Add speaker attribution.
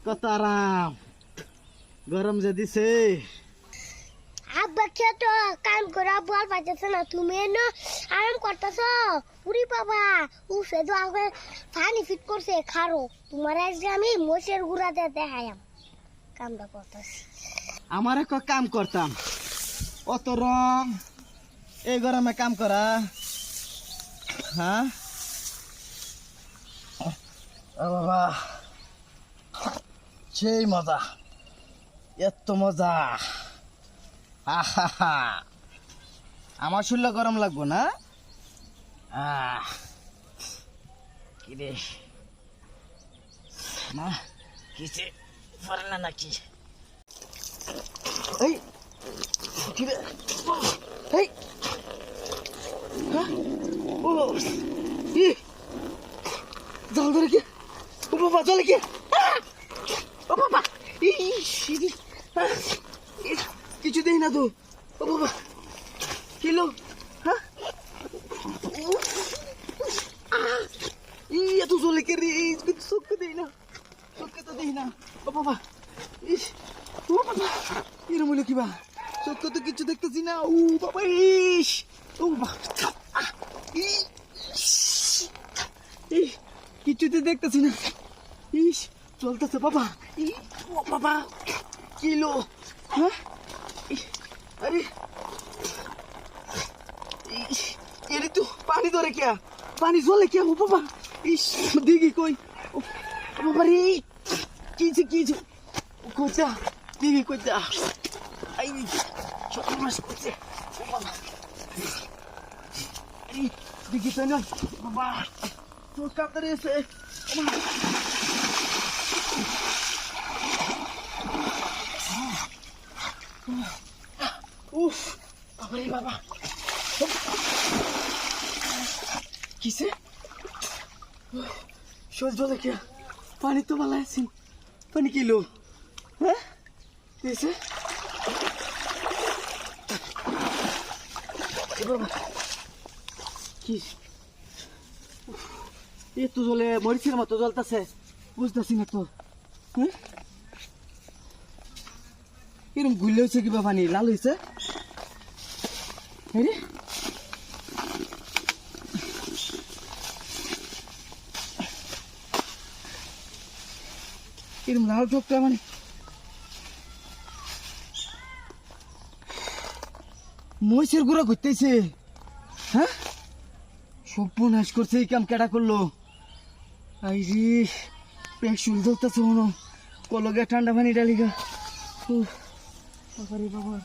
Speaker 1: কত আরাম গরম যে দিছে
Speaker 2: আব্বা খেতো কাম করে বল পাইতেছে না তুমি এনো আরাম করতেছো পুরি বাবা উঠে তো আগে পানি ফিট করছে খারো তোমার আজকে আমি মোষের গুড়াতে দেখাইম কামটা করতেছি
Speaker 1: আমার এক কাম করতাম অত রং এই গরমে কাম করা হ্যাঁ ও বাবা সেই মজা এত মজা আহা আমার শরীরে গরম লাগবো না কিরে মা কিসে পারে না নাকি এই কিরে এই ও ই জল ধরে কি ও বাবা জলে কি ও বাবা কিছু দেই না তো ও বাবা কিলো হ্যাঁ এত জলে কে রে চোখকে দেই না চোখকে তো দেই না ও বাবা ইস ও বাবা এরম হলো কিবা চোখকে তো কিছু দেখতেছি না ও বাবা ইস ও বাবা কিছুতে দেখতেছি না ইস চলতেছে বাবা ও বাবা কিলো হ্যাঁ আরে এর তো পানি ধরে কে পানি জলে কে ও বাবা ইস দিঘি কই ও বাবা রে কিছু কোথা দিঘি কোথা আই ছোট মাছ করছে ও বাবা এই দিঘি তো না বাবা তো কাপড়ে এসে উফ বাবা রে বাবা কিসে শরীর জলে কে পানি তো ভালো আছে পানি কিলো হ্যাঁ কিসে বাবা কি এ তো জলে মরিচের মতো জ্বলতেছে বুঝতেছি না তো হ্যাঁ এরকম গুলে হয়েছে কিবা পানি লাল হয়েছে এরকম লাল চোখটা মানে মহিষের গুঁড়া ঘুরতেছে হ্যাঁ সর্বনাশ করছে এই কাম কেডা করলো আই রে পেট শুল ধরতেছে মনে কলগে ঠান্ডা পানি ডালিগা বাবা রে বাবা